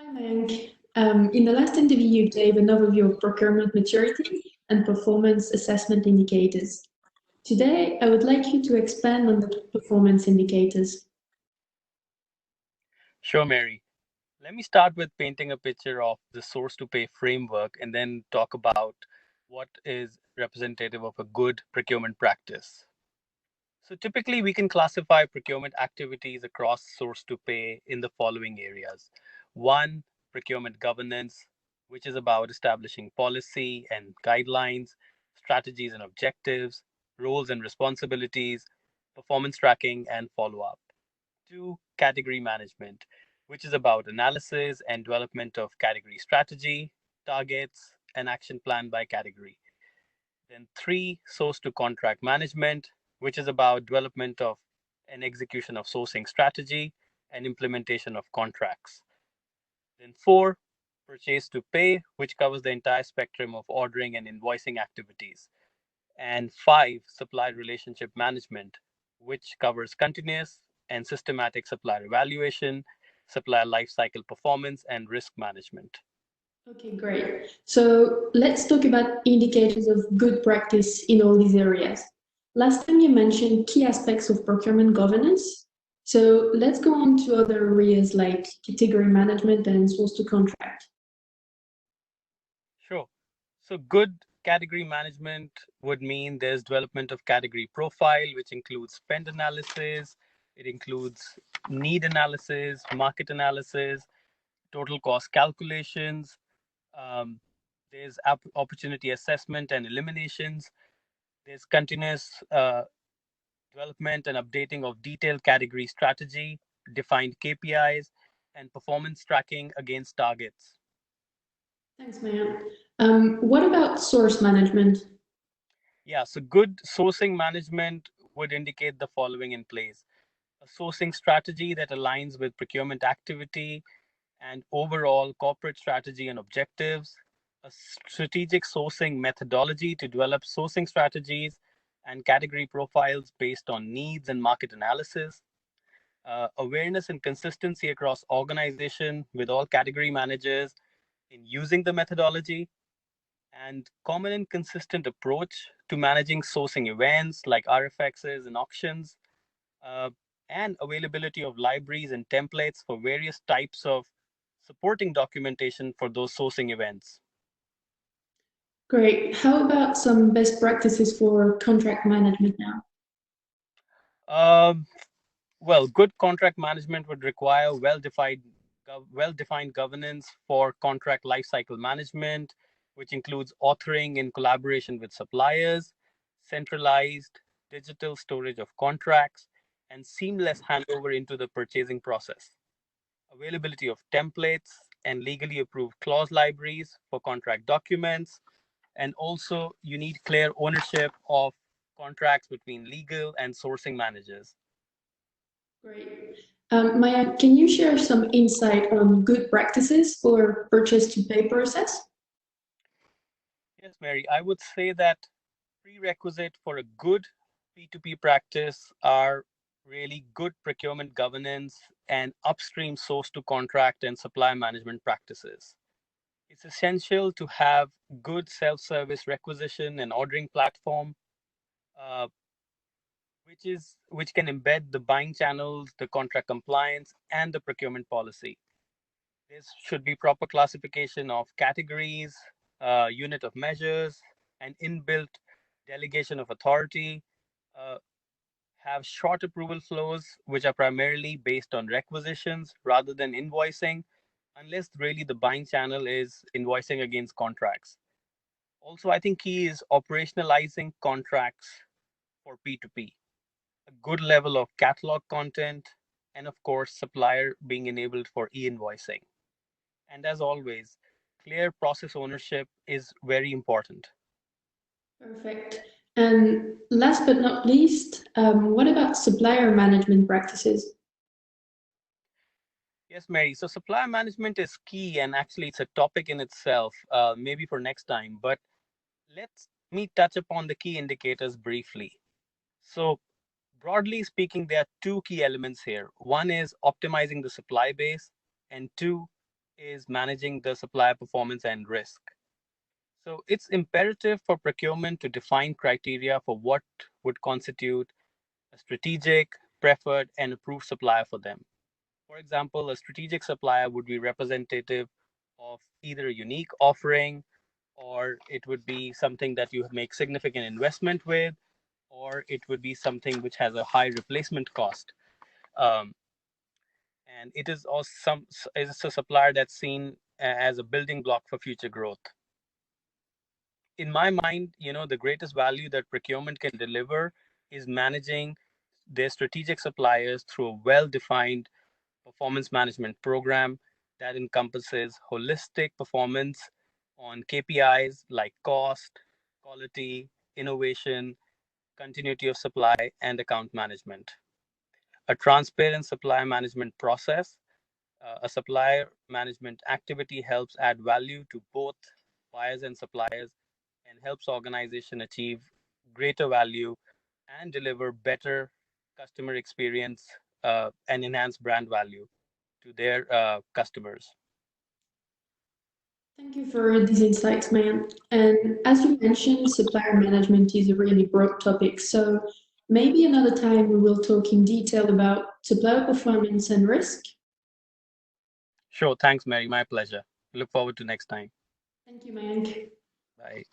Hi, Mayank. In the last interview, you gave an overview of procurement maturity and performance assessment indicators. Today, I would like you to expand on the performance indicators. Sure, Mary. Let me start with painting a picture of the source to pay framework and then talk about what is representative of a good procurement practice. So, typically, we can classify procurement activities across source to pay in the following areas. One, procurement governance, which is about establishing policy and guidelines, strategies and objectives, roles and responsibilities, performance tracking, and follow up. Two, category management, which is about analysis and development of category strategy, targets, and action plan by category. Then three, source to contract management, which is about development of and execution of sourcing strategy and implementation of contracts. Then four, purchase to pay, which covers the entire spectrum of ordering and invoicing activities. And five, supplier relationship management, which covers continuous and systematic supplier evaluation, supplier lifecycle performance, and risk management. Okay, great. So let's talk about indicators of good practice in all these areas. Last time you mentioned key aspects of procurement governance. So let's go on to other areas like category management and source to contract. Sure. So, good category management would mean there's development of category profile, which includes spend analysis, it includes need analysis, market analysis, total cost calculations. Um, there's opportunity assessment and eliminations. There's continuous development and updating of detailed category strategy, defined KPIs, and performance tracking against targets. Thanks, Maya. What about source management? Yeah, so good sourcing management would indicate the following in place: a sourcing strategy that aligns with procurement activity and overall corporate strategy and objectives, a strategic sourcing methodology to develop sourcing strategies and category profiles based on needs and market analysis, awareness and consistency across organization with all category managers in using the methodology, and common and consistent approach to managing sourcing events like RFXs and auctions, uh, and availability of libraries and templates for various types of supporting documentation for those sourcing events. Great. How about some best practices for contract management now? Um, well, good contract management would require well-defined governance for contract lifecycle management, which includes authoring in collaboration with suppliers, centralized digital storage of contracts, and seamless handover into the purchasing process. Availability of templates and legally approved clause libraries for contract documents, and also you need clear ownership of contracts between legal and sourcing managers. Great. Maya, can you share some insight on good practices for purchase to pay process? Yes, Mary, I would say that prerequisite for a good P2P practice are really good procurement governance and upstream source to contract and supply management practices. It's essential to have good self-service requisition and ordering platform, uh, which can embed the buying channels, the contract compliance, and the procurement policy. There should be proper classification of categories, unit of measures, and inbuilt delegation of authority. Uh, have short approval flows, which are primarily based on requisitions rather than invoicing, unless really the buying channel is invoicing against contracts. Also, I think key is operationalizing contracts for P2P, a good level of catalog content, and of course, supplier being enabled for e invoicing. And as always, clear process ownership is very important. Perfect. And last but not least, what about supplier management practices? Yes, Mary. So supplier management is key, and actually, it's a topic in itself, maybe for next time. But let's me touch upon the key indicators briefly. So, broadly speaking, there are two key elements here. One is optimizing the supply base, and two is managing the supplier performance and risk. So it's imperative for procurement to define criteria for what would constitute a strategic, preferred, and approved supplier for them. For example, a strategic supplier would be representative of either a unique offering, or it would be something that you make significant investment with, or it would be something which has a high replacement cost. Um, and it is also it's a supplier that's seen as a building block for future growth. In my mind, the greatest value that procurement can deliver is managing their strategic suppliers through a well-defined performance management program that encompasses holistic performance on KPIs like cost, quality, innovation, continuity of supply, and account management. A transparent supply management process, a supplier management activity helps add value to both buyers and suppliers and helps organization achieve greater value and deliver better customer experience and enhance brand value to their customers. Thank you for these insights, man. And as you mentioned, supplier management is a really broad topic. So maybe another time we will talk in detail about supplier performance and risk. Sure. Thanks, Mary. My pleasure. Look forward to next time. Thank you, Mayank. Bye.